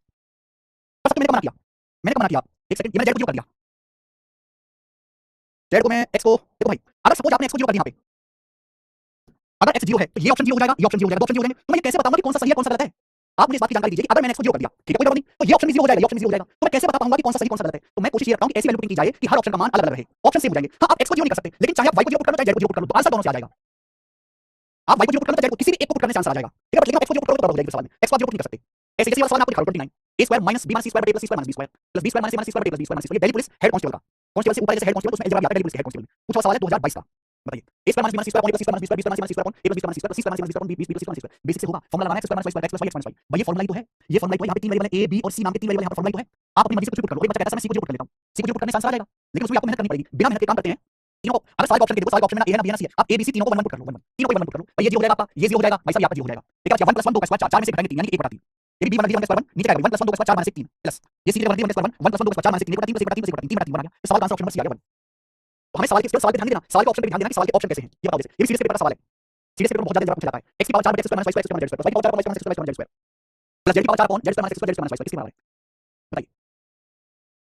कर सकते, मैंने कब मना किया, मैंने कब मना किया, एक सेकंड, ये मैंने z को 0 कर दिया, z को मैं x को देखो भाई, अगर सपोज आपने x को 0 कर दिया यहाँ पे, अगर x 0 है तो ये ऑप्शन 0 हो जाएगा, ये ऑप्शन 0 हो जाएगा, दो ऑप्शन 0 हो जाएंगे, तो मैं ये कैसे बताऊंगा कि कौन सा सही है कौन सा गलत है। आप मुझे इस बात की जानकारी दीजिए कि अगर मैंने x को 0 कर दिया, ठीक है कोई प्रॉब्लम नहीं, तो ये ऑप्शन भी 0 हो जाएगा, ये ऑप्शन भी 0 हो जाएगा, तो मैं कैसे बता पाऊंगा कि कौन सा सही कौन सा गलत है। तो मैं कोशिश ये करता हूं कि ऐसी वैल्यू पुटिंग की जाए कि हर ऑप्शन का मान अलग अलग रहे, ऑप्शन सेम हो जाएंगे। हां आप x को 0 नहीं कर सकते, लेकिन चाहे आप y को 0 पुट कर लो चाहे z को 0 पुट कर लो, तो आंसर दोनों से आ जाएगा। आप y को 0 पुट कर लो चाहे किसी भी एक को पुट करने से आंसर आ जाएगा, ठीक है, लेकिन आप x को 0 पुट करोगे तो बराबर हो जाएगी सवाल में, x को 0 पुट नहीं कर सकते। ऐसे जैसे वाला सवाल आपको दिखा रहा हूं 29, a² - b - c² बटे a + c² - b² plus b² - c² बटे a + b² - c², ये दिल्ली पुलिस हेड कांस्टेबल का, कांस्टेबल से ऊपर जैसे हेड कांस्टेबल उसमें अलजेब्रा भी आता है, दिल्ली पुलिस के हेड कांस्टेबल में पूछा हुआ सवाल है 2022 का, बताइए a² - b - c² upon a + c² - b² b² - c² upon a + b - c² upon a + c² c² - c² upon b b c² basic से होगा, फॉर्मूला लगाना है x² - y² x + y x - y, भाई ये फॉर्मूला ही तो है, ये formula ही तो है, यहाँ पे 3 वेरिएबल है a b और c नाम के 3 वेरिएबल यहाँ पर फॉर्मूला ही तो है, आप अपनी मर्जी से कुछ भी पुट कर लो। एक बच्चा कहता है मैं c को 0 पुट कर लेता हूं, c को 0 पुट करने से आंसर आ जाएगा, लेकिन उसमें आपको मेहनत करनी पड़ेगी, बिना मेहनत के काम करते हैं तीनों को, अगर सारे ऑप्शन के देखो, सारे ऑप्शन में ना a है ना b है ना c है, आप a b c तीनों को 1 1 पुट कर लो, 1 1 तीनों को 1 1 पुट कर लो, भाई ये 0 हो जाएगा आपका, ये 0 हो जाएगा, भाई साहब ये आपका 0 हो जाएगा, ठीक है, 1 + 1 2 का स्क्वायर 4 में से घटाएंगे 3 यानी कि 1 बटा 3, ये b1 d1 का स्क्वायर 1 नीचे आएगा 1 + 1 2 का स्क्वायर 4 - 3 प्लस ये c1 d1 का स्क्वायर 1 + 1 2 का स्क्वायर 4 - 3 1 बटा 3 1 बटा 3 3 बटा 3 बन गया, इस सवाल का आंसर ऑप्शन नंबर सी आ गया 1। तो हमें सवाल के सवाल पे ध्यान देना, सवाल के ऑप्शन पे ध्यान देना कि सवाल के ऑप्शन कैसे हैं, ये बताओ जैसे, ये भी सीरीज पेपर का सवाल है, सीरीज पेपर बहुत ज्यादा पूछा जाता है, x की पावर 4 बटे x² - y² x² - z² y की पावर 4 बटे x² - y² प्लस z की power 4 upon z² - x² z² - y इसके बराबर है। बताइए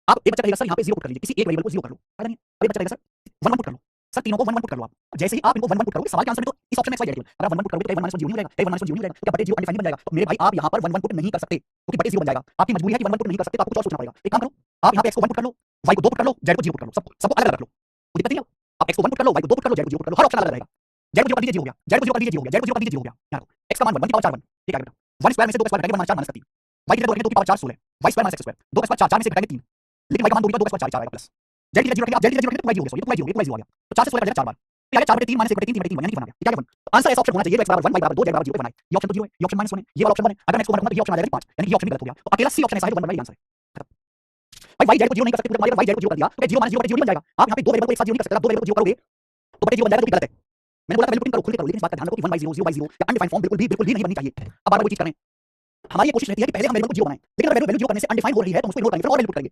आप, एक बच्चा कहेगा सर यहाँ पे 0 पुट कर लीजिए, किसी एक वेरिएबल को 0 कर लो, फायदा नहीं, अब एक बच्चा कहेगा सर 1 1 पुट कर लो, सर तीनों को 1 1 पुट कर लो आप, जैसे ही आप इनको 1 1 पुट करोगे सवाल के आंसर में तो इस ऑप्शन में x y z केवल, अगर 1 1 पुट करोगे तो 1 - 1 0 नहीं हो जाएगा, 1 - 1 0 नहीं हो जाएगा, क्या बटे 0 अनडिफाइंड बन जाएगा, तो मेरे भाई आप यहाँ पर 1 1 पुट नहीं कर सकते क्योंकि बटे 0 बन जाएगा, आपकी मजबूरी है कि 1 1 पुट नहीं कर सकते, तो आपको कुछ और सोचना पड़ेगा। एक काम करो आप यहाँ पे x को 1 पुट कर लो, y को 2 पुट कर लो, z को 0 पुट कर लो, सबको अलग अलग रख लो, कोई दिक्कत नहीं है, आप x को 1 पुट कर लो, y को 2 पुट कर लो, z को 0 पुट कर लो, हर ऑप्शन अलग रहेगा। जेड को 0 कर दीजिए, 0 हो गया। जेड को 0 कर दीजिए, 0 हो गया। जेड को 0 कर दीजिए, 0 हो गया। यहाँ देखो x का मान 1 की पावर 4 1, ठीक है बेटा। 1 स्क्वायर में से 2 का स्क्वायर घटाएंगे 1 -4 -3। y की जगह 2 रखेंगे 2 की power 4 16, y square -x square, 2 का स्क्वायर 4, 4 में से घटाएंगे 3, लेकिन y का मान 2 का स्क्वायर 4 आएगा प्लस जेड की जगह 0 रखेंगे आप, जेड की जगह 0 रखेंगे तो y 0 हो गया, तो y 0 हो गया, तो y 0 आ गया। तो 4 से 16 कट जाएगा 4 बार, तो आ गया 4 बटे 3 -1 बटे 3 3 बटे 3 1 यानी कि 1 आ गया। क्या क्या 1? तो आंसर ऐसा ऑप्शन होना चाहिए जो x बराबर 1 y बराबर 2 z बराबर 0 पे बना है। ये ऑप्शन तो 0 है, ये ऑप्शन -1 है, ये वाला ऑप्शन 1 है। अगर मैं इसको 1 रखूंगा तो ये ऑप्शन आ जाएगा 5, यानी कि ये ऑप्शन भी गलत हो गया। तो अकेला सी ऑप्शन ऐसा है जो 1 बन रहा है, ये आंसर है। भाई y z को 0 नहीं कर सकते, तो y z को 0 कर दिया तो 0 -0 बटे 0 बन जाएगा। आप यहाँ पे दो वेरिएबल को एक साथ 0 नहीं कर सकते, आप दो वेरिएबल को 0 करोगे तो बटे 0 बन जाएगा, जो कि गलत है। मैंने बोला था वैल्यू पुटिंग करो, खुद करो, लेकिन इस बात का ध्यान रखो कि 1/0 0/0 या अनडिफाइंड फॉर्म बिल्कुल भी नहीं बननी चाहिए। अब बार-बार वही चीज कर रहे हैं। हमारी ये कोशिश रहती है कि पहले हम वेरिएबल को 0 बनाएं, लेकिन अगर वैल्यू 0 करने से अनडिफाइंड हो रही है तो हम उसको इग्नोर करेंगे, फिर और वैल्यू पुट करेंगे।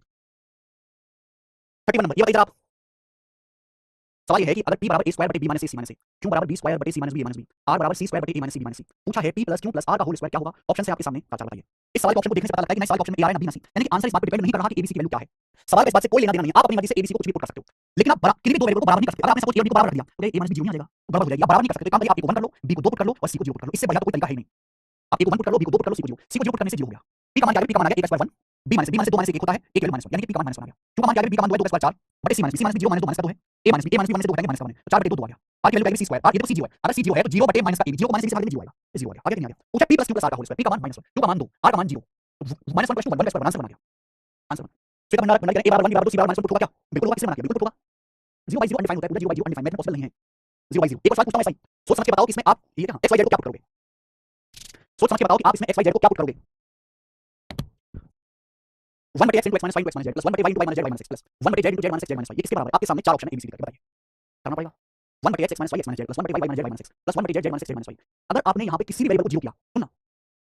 31 नंबर, ये बताइए आप। सवाल ये है कि अगर p बराबर a स्क्वायर बटे b minus c minus a, q बराबर b स्क्वायर बटे c minus b minus b, r बराबर c स्क्वायर बटे a minus c minus c, पूछा है p plus q plus r का होल स्क्वायर क्या होगा? ऑप्शन से आपके सामने चार बताइए। इस सवाल के ऑप्शन को देखने से पता लगता है कि नहीं, सवाल के ऑप्शन में a आ रहा है ना b ना c, यानी कि आंसर इस बात पर डिपेंड नहीं कर रहा कि abc की वैल्यू क्या है। सवाल का इस बात से कोई लेना देना नहीं है, आप अपनी मर्जी से abc को कुछ भी पुट कर सकते हो, लेकिन आप किसी भी दो वेरिएबल को बराबर नहीं कर सकते। अगर आपने सपोज a और b को बराबर रख दिया तो a माइनस b 0 नहीं आ जाएगा, तो बराबर हो जाएगी। आप बराबर नहीं कर सकते, काम करिए, आप a को 1 कर लो, b को 2 पुट कर लो और c को 0 पुट कर लो, इससे बढ़िया तो कोई तरीका है नहीं। आप a को 1 पुट कर लो, b को 2 पुट कर लो, c को 0 पुट करने से 0 हो गया। p का मान क्या है? p का मान आ गया a square 1, b minus 2 minus 1 होता है, a की वैल्यू -1, यानी कि p का मान -1 आ गया। q का मान क्या है? b का मान 2 है, 2 का स्क्वायर 4 बटे c minus b minus 0 minus 2 minus का 2 है, a माइनस b माइनस 2 घटाएंगे माइनस का 1 है, तो 4 बटे 2 2 आ गया। r की वैल्यू आएगी c स्क्वायर, r ये तो c 0 है, अगर c 0 है तो 0 बटे माइनस का a, 0 को माइनस से भाग देंगे 0 आएगा, ये 0 आ गया। आगे नहीं आ गया। पूछा p plus q plus r का होल स्क्वायर, p का मान -1, q का मान 2, r का मान 0, -1 प्लस 2 1 का स्क्वायर आंसर बन गया। आंसर बन फिर भंडार भंडार a बराबर 1 बराबर 2 c बराबर -1 होगा क्या? बिल्कुल होगा, किससे बना? बिल्कुल होगा। 0/0 अनडिफाइंड होता है, पूरा 0/0 अनडिफाइंड, मैथ में पॉसिबल नहीं है। 0/0 एक और सवाल पूछता हूं ऐसा ही, सोच समझ के बताओ कि इसमें आप ये क्या x y z को क्या पुट करोगे? सोच समझ के बताओ कि आप इसमें x y z को क्या पुट करोगे? 1 बटे x into x minus y into x minus z plus 1 बटे y into y minus z y minus x plus 1 बटे z into z minus x z minus y, ये किसके बराबर है? आपके सामने चार ऑप्शन है, abcd करके बताइए, करना पड़ेगा। 1 बटे x minus y x minus z plus 1 बटे y y minus z y minus x plus 1 बटे z z minus x z minus y। अगर आपने यहाँ पे किसी भी वेरिएबल को 0 किया, सुनना,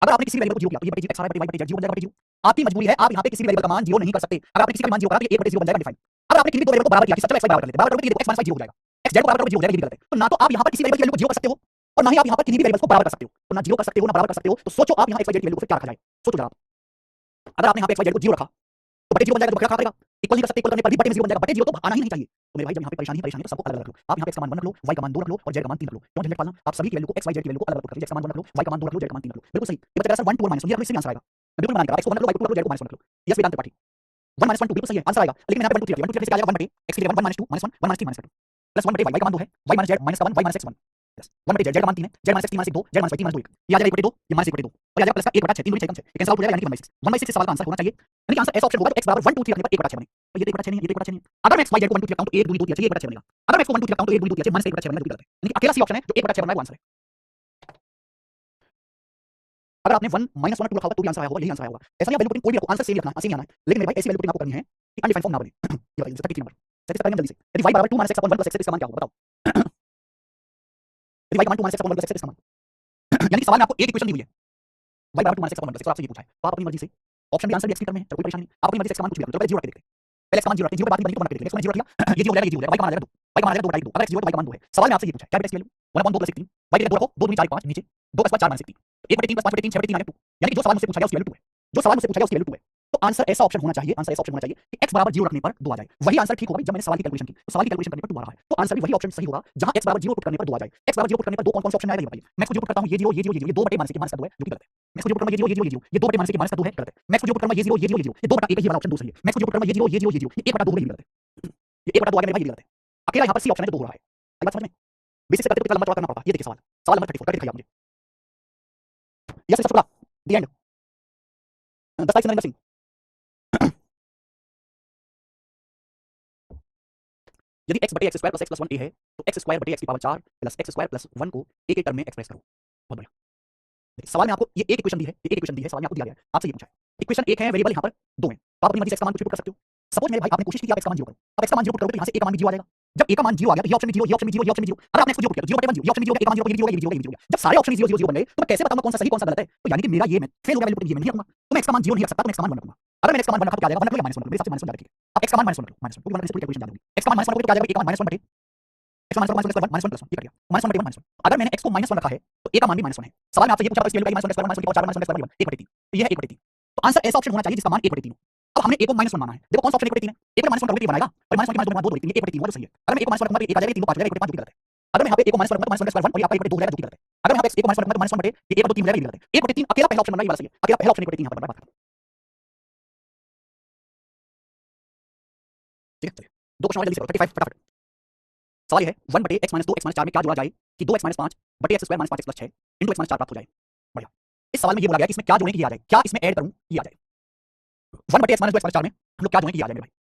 अगर आपने किसी भी वेरिएबल को 0 किया तो ये बटे x आ रहा है, बटे y बटे z 0 बन जाएगा, बटे 0। आपकी मजबूरी है, आप यहाँ पे किसी भी वेरिएबल का मान 0 नहीं कर सकते। अगर आपने किसी का मान 0 करा तो ये 1 बटे 0 बन जाएगा डिफाइन। अगर आपने किसी भी दो वेरिएबल को बराबर किया, चलो x y बराबर कर लेते हैं, बराबर करोगे तो ये देखो x minus y 0 हो जाएगा, x z को बराबर करोगे 0 हो जाएगा, ये भी गलत है। तो ना तो आप यहाँ पर किसी वेरिएबल की वैल्यू को 0 कर सकते हो और ना ही आप यहाँ पर किसी भी वेरिएबल को बराबर कर सकते हो, तो ना 0 कर सकते हो ना बराबर कर सकते हो। तो सोचो आप यहाँ x y z की वैल्यू को फिर क्या रखा जाए, सोचो जरा आप। अगर आपने यहाँ पे x y z को 0 रखा तो बटे 0 बन जाएगा, तो क्या करेगा? इक्वल नहीं कर सकते, इक्वल करने पर भी बटे में 0 बन जाएगा, बटे 0 तो आना ही नहीं चाहिए। तो मेरे भाई जब यहाँ पे परेशानी है तो सबको अलग-अलग रख लो। आप यहाँ पे x का मान 1 रख लो, y का मान 2 रख लो और z का मान 3 रख लो। क्यों झंझट पालना? आप सभी की वैल्यू को x y z की वैल्यू को अलग-अलग कर दीजिए, x का मान 1 रख लो, y का मान 2 रख लो, z का मान 3 रख लो, बिल्कुल सही। ये बचा सर 1 2 और -1, ये इससे आंसर आएगा। मैं बिल्कुल मना नहीं कर रहा, x को 1 रख लो, y को 2 रख लो, z को -1 रख लो। यस वेदांत त्रिपाठी 1 -1 2 बिल्कुल सही है, आंसर आएगा। लेकिन यहाँ पे 1 2 3 1 2 3 से क्या आ जाएगा? 1 बटे x की जगह 1 -2 -1 1 -3 -2 प्लस 1 बटे y का मान 2 है, y -z -1 y -x 1 plus 1 बटे z का मान 3 है, z -x 3 -1 2 z -y 3 -2 1, ये आ जाएगा 1 बटे 2, ये -1 बटे 2 और ये आ जाएगा प्लस का 1 बटा 6, 3 दूनी 6 कम 6, ये कैंसिल आउट हो जाएगा, यानी कि 1/6 1/6 इस सवाल का आंसर होना चाहिए। यानी कि आंसर ऐसा ऑप्शन होगा तो x बराबर 1 2 3 रखने पर 1 बटा 6 बने, और ये तो 1 बटा 6 नहीं है, ये तो 1 बटा 6 नहीं है। अगर मैं x y z को 1 2 3 रखता हूं तो 1 दूनी 2 3 ये 1 बटा 6 बनेगा। अगर मैं x को 1 2 3 रखता हूं तो 1 दूनी 2 3 -1 बटा 6 बनेगा, जो कि गलत है। यानी कि अकेला सी ऑप्शन है जो 1 बटा 6 बन रहा है, वो आंसर है। अगर आपने 1 -1 2 रखा होगा तो भी आंसर आया होगा, यही आंसर आया होगा। ऐसा नहीं वैल्यू पुटिंग कोई भी रखो, आंसर सेम ही रखना है, सेम ही आना है। लेकिन मेरे भाई ऐसी वैल्यू पुटिंग आपको करनी है कि अनडिफाइंड फॉर्म ना बने। ये बताइए 33 नंबर 33 करेंगे जल्दी से। यदि y बराबर 2 - x अपन 1 + x है, इसका मान क्या होगा बताओ? यदि y का मान 2 - x अपन 1 + x है, इसका मान यानी कि सवाल में आपको एक इक्वेशन दी हुई है, y बराबर 2 - x अपन 1 + x, और आपसे ये पूछा है, तो आप अपनी मर्जी से ऑप्शन भी आंसर भी एक्सप्लेन कर में है, कोई परेशानी नहीं। आप अपनी मर्जी से x का मान कुछ भी रख लो, पहले 0 रख के देखते हैं। पहले x का मान 0 रखते हैं, 0 पे बात नहीं बनी तो बना के देखते हैं। x का मान 0 रख दिया, ये 0 हो जाएगा, ये 0 हो जाएगा, y का मान आ जाएगा 2, y का मान आ जाएगा 2 बटा 2। अगर x 0 है तो y का मान 2 है। सवाल में आपसे ये पूछा है, क्या बेटा इसकी वैल्यू 1/2 + 1 3, y की जगह 2 रखो, 2 दूनी 4 5 नीचे 2 का स्क्वायर 4 -1 3, 1 बटे 3 + 5 बटे 3 6 बटे 3 आ गया 2, यानी कि जो सवाल मुझसे पूछा गया उसकी वैल्यू 2 है, जो सवाल मुझसे पूछा गया उसकी वैल्यू 2 है। तो आंसर ऐसा ऑप्शन होना चाहिए, आंसर ऐसा ऑप्शन होना चाहिए कि x बराबर 0 रखने पर 2 आ जाए। वही आंसर ठीक होगा भाई, जब मैंने सवाल की कैलकुलेशन की तो सवाल की कैलकुलेशन करने पर 2 आ रहा है, तो आंसर भी वही ऑप्शन सही होगा जहां x बराबर 0 पुट करने पर 2 आ जाए। x बराबर 0 पुट करने पर 2 कौन-कौन से ऑप्शन आएगा ये बताइए। मैं इसको 0 पुट करता हूं, ये 0 ये 0 ये 0, ये 2 बटे -1 का 2 है, जो कि गलत है। मैं इसको 0 पुट करूंगा, ये 0 ये 0 ये 0, ये 2 बटे -1 का 2 है, गलत है। मैं इसको 0 पुट करूंगा, ये 0 ये 0 ये 0, ये 2 बटा 1 ये वाला ऑप्शन 2 सही है। मैं इसको 0 पुट करूंगा, ये 0 ये 0 ये 0, ये 1 बटा 2 है, ये गलत है। ये 1 बटा 2 आ गया मेरे भाई, ये गलत है। अकेला यहां पर सी ऑप्शन है जो 2 हो रहा है। आई बात समझ में? बेसिक से करते हुए लंबा चौड़ा करना पड़ता है। ये देखिए सवाल, सवाल नंबर 34 करके दिखाइए मुझे। Yes sir Shukla, the end 10 तारीख से नरेंद्र सिंह। यदि x बटे x square plus x plus 1 a है तो x स्क्वायर बटे x की power 4 plus x square plus 1 को एक एक टर्म में एक्सप्रेस करो। बहुत बढ़िया। देखिए सवाल में आपको ये एक इक्वेशन दी है, ये एक इक्वेशन दी है, सवाल में आपको दिया गया है, आपसे ये पूछा है। इक्वेशन एक है, वेरिएबल यहाँ पर 2 है, तो आप अपनी मर्जी से x का मान कुछ भी पुट कर सकते हो। सपोज मेरे भाई आपने कोशिश की कि आप x का मान 0 करो, अब x का मान 0 पुट करोगे तो यहाँ से a का मान भी 0 आ जाएगा। जब a का मान 0 आ गया तो ये ऑप्शन में 0, ये ऑप्शन में 0, ये ऑप्शन में 0, अगर आपने इसको 0 पुट किया तो 0 बटे 1 0, ये ऑप्शन में 0, a का मान 0, ये 0 होगा, ये 0 होगा, ये 0 होगा। जब सारे ऑप्शन 0 0 0 बन गए तो मैं कैसे बताऊंगा कौन सा सही कौन सा गलत है? तो यानी कि मेरा ये मैं फेल हो गया, वैल्यू पुटिंग ये मैं नहीं रखूंगा। तो मैं x का मान 0 नहीं रख सकता, तो मैं x का मान 1 रखूंगा। अगर मैंने x का मान 1 रखा तो क्या आ जाएगा? 1 रख लो या -1 रख लो, मेरे हिसाब से -1 ज्यादा ठीक है। अब x का मान -1 रख लो, -1 क्योंकि 1 से पूरी कैलकुलेशन ज्यादा होगी। x का मान -1 रखोगे तो क्या आ जाएगा? a का मान -1 बटे x -1 -1 + 1 -1 ये कर दिया, -1 बटे 1 -1। अगर मैंने x को -1 रखा है तो a का मान भी -1 है। सवाल में आपसे ये पूछा इसकी वैल्यू -1 -1 -1 -1 -1 1 बटे 3, तो ये है 1 बटे 3। तो आंसर ऐसा ऑप्शन होना चाहिए जिसका मान 1 बटे 3 हो। अब हमने a को -1 माना है, देखो कौन सा ऑप्शन 1 बटे 3 है? 1 बटे -1 करोगे तो ये बनाएगा, और -1 के -2 2 बटे 3, 1 बटे 3 होगा जो सही है। अगर मैं a को -1 रखूंगा तो 1 आ जाएगा, 3 को 5 हो जाएगा, 1 बटे 5 जो कि गलत है। अगर मैं यहाँ पे a को -1 रखूंगा तो -1 का स्क्वायर 1 और ये आपका 1 बटे 2 हो जाएगा, जो कि गलत है। अगर मैं यहाँ पे a को -1 रखूंगा तो -1 बटे ये 1 बटे 3 हो जाएगा, ये गलत है। 1 बटे 3 अकेला पहला ऑप्शन बन रहा है, ये वाला सही है। अकेला पहला ऑप्शन 1 बटे 3 यहाँ पर बन रहा है, बात खत्म। ठीक है चलिए 2 क्वेश्चन और जल्दी से करो, 35 फटाफट। सवाल ये है 1 बटे x माइनस 2 x माइनस 4 में क्या जोड़ा जाए कि 2x माइनस 5 बटे x square minus 5x plus 6 into x minus 4 प्राप्त हो जाए। बढ़िया। इस सवाल में ये बोला गया कि इसमें क्या जोड़ें कि ये आ जाए, क्या इसमें ऐड करूं ये आ जाए। 1 बटे x माइनस 2 x माइनस 4 में हम लोग क्या जोड़ें कि ये आ जाए मेरे भाई।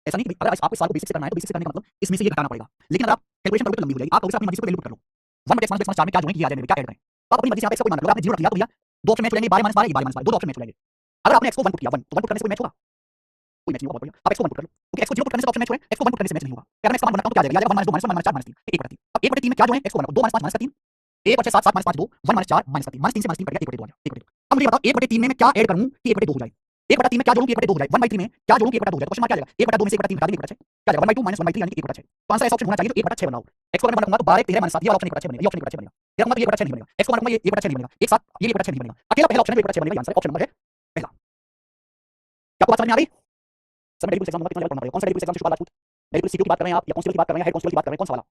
ऐसा नहीं कि अगर आपको इस सवाल को बेसिक से करना है तो बेसिक से करने का मतलब इसमें से ये घटाना पड़ेगा, लेकिन अगर आप कैलकुलेशन करोगे तो लंबी हो जाएगी। आप करोगे अपनी मर्जी से वैल्यू पुट कर लो। 1 बटे x माइनस 2 x माइनस 4 में क्या जोड़ें कि ये आ जाए मेरे, क्या ऐड करें। तो आप अपनी मर्जी से यहाँ पे इसका कोई मान रख लो, आपने 0 रख लिया तो भैया दो ऑप्शन मैच हो जाएंगे, 12 माइनस 12 12 माइनस 12 दो ऑप्शन मैच हो जाएंगे। अगर आपने x को 1 पुट किया 1 तो 1 पुट करने से कोई मैच होगा, कोई मैच नहीं होगा। बहुत बढ़िया, आप x को 1 पुट कर लो क्योंकि x को 0 पुट करने से ऑप्शन मैच हो रहे हैं, x को 1 पुट करने से मैच नहीं होगा। अगर मैं इसका मान बनाता हूं तो क्या आ जाएगा, 1 माइनस 2 माइनस 1 माइनस 4 माइनस 3 1 बटे 3। अब 1 बटे 3 में क्या जोड़ें, x को 1 2 माइनस 5 माइनस 3 1 और 6 7 7 माइनस 5 2 1 माइनस 4 माइनस 3 माइनस 3 से माइनस 3 कट गया 1 बटे 2 आ गया 1 बटे 2। अब मुझे बताओ 1 बटे 3 में मैं क्या ऐड करूं कि 1 बटे 2 हो जाए। 1 बटा 3 में क्या जोड़ूं कि 1 बटे 2 हो जाए। 1 बटे 3 में क्या जोड़ूं कि 1 बटे 2 हो जाए। क्वेश्चन मार्क क्या आ जाएगा, 1 बटा 2 में से 1 बटा 3 घटा देंगे 1 बटा 6 क्या जाएगा 1 बटे 2 माइनस 1 बटे 3 यानी कि 1 बटा 6। तो आंसर ऐसा ऑप्शन होना चाहिए जो 1 बटा 6 बनाओ। x को अगर मैं रखूंगा तो 12 13 माइनस 7 ये ऑप्शन 1 बटा 6 बनेगा, ये ऑप्शन 1 बटा 6 बनेगा। फिर मतलब ये 1 बटा 6 नहीं बनेगा, x को रखूंगा ये 1 बटा 6 नहीं बनेगा, एक साथ ये 1 बटा 6 नहीं बनेगा। अकेला पहला ऑप्शन है 1 बटा 6 बनेगा, ये आंसर ऑप्शन नंबर है पहला। क्या आपको बात समझ में आ गई। सर मेडिकल एग्जाम होगा कितना लेवल पढ़ना पड़ेगा, कौन सा मेडिकल एग्जाम से शुरुआत राजपूत मेडिकल सीक्यू की बात कर रहे हैं आप या कांस्टेबल की बात कर रहे हैं, हेड कांस्टेबल की बात कर रहे हैं, कौन सा वाला।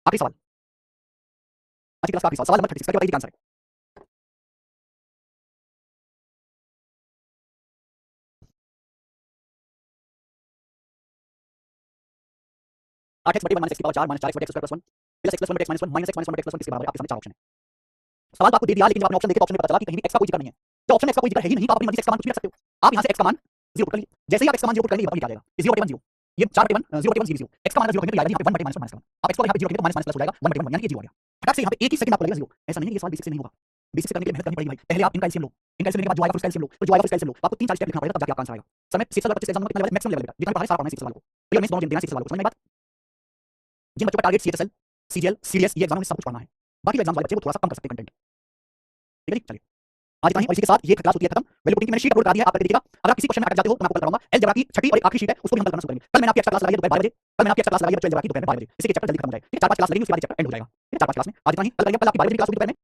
आखिरी सवाल आज की क्लास का आखिरी सवाल नंबर 36 करके बताइए क्या आंसर है। आठ एक्स बटे 1 माइनस एक्स की पावर 4 माइनस 4 एक्स बटे x square plus 1 plus x plus 1 बटे x minus 1 minus x minus 1 बटे एक्स प्लस 1 किसके बराबर है। आपके सामने चार ऑप्शन है। सवाल तो आपको दे दिया, लेकिन जब आपने ऑप्शन देखे तो ऑप्शन में पता चला कि कहीं भी एक्स का कोई जिक्र नहीं है। जब ऑप्शन में एक्स का कोई जिक्र है ही नहीं तो आप अपनी मर्जी से एक्स का मान कुछ भी रख सकते हो। आप यहाँ से एक्स का मान 0 कर लीजिए, जैसे ही आप एक्स का मान 0 कर लेंगे ये बताओ क्या आ जाएगा, 0 बटे 1 0 ये 4 बटे 1 0 बटे 1 0 एक्स का मान 0 करने पे यहाँ पे 1 बटे माइनस 1 माइनस 1 आप एक्स को यहाँ पे 0 करके तो माइनस माइनस प्लस हो जाएगा 1 बटे 1 यानी कि 0 आ गया। फटाक से यहाँ पे एक ही सेकंड आपको लगेगा 0। ऐसा नहीं है ये सवाल बेसिक से नहीं होगा, बेसिक से करने के लिए मेहनत करनी पड़ेगी भाई। पहले आप इनका एलसीएम लो, इनका एलसीएम लेने के बाद जो आएगा फिर उसका एलसीएम लो, फिर जो आएगा फिर उसका एलसीएम लो, तो आपको 3 4 स्टेप लिखना पड़ेगा तब जाके आपका आंसर आएगा। समय 6 वाला 25 एग्जाम में कितना लेवल मैक्सिमम लेवल बेटा जितना पढ़ा है सारा पढ़ना है 6 वाले को, रियल में दोनों देना 6 वाले को। समझ में बात। जिन बच्चों का टारगेट सीएचएसएल सीजीएल सीडीएस ये एग्जाम में सब कुछ पढ़ना है, बाकी एग्जाम वाले बच्चे वो थोड़ा सा कम कर सकते हैं कंटेंट। ठीक है जी चलिए आज इतना ही, और इसी के साथ ये क्लास होती है खत्म। वैल्यू पुटिंग की मैंने शीट अपलोड कर दी है, आप करके देखिएगा। अगर आप किसी क्वेश्चन में अटक जाते हो तो मैं आपको कराऊंगा। अलजेब्रा की छठी और आखिरी शीट है, उसको भी हम कल करना शुरू करेंगे। कल मैंने आपकी एक्स्ट्रा क्लास लगाई है दोपहर 12 बजे, कल मैंने आपकी एक्स्ट्रा क्लास लगाई है बच्चों अलजेब्रा की दोपहर 12 बजे। इसी के चैप्टर जल्दी खत्म हो जाए। 4 5 क्लास लगेगी उसके बाद चैप्टर एंड हो जाएगा। 4 5 क्लास में आज इतना ही, कल करेंगे। कल आपकी 12 बजे की क्लास होगी दोपहर में।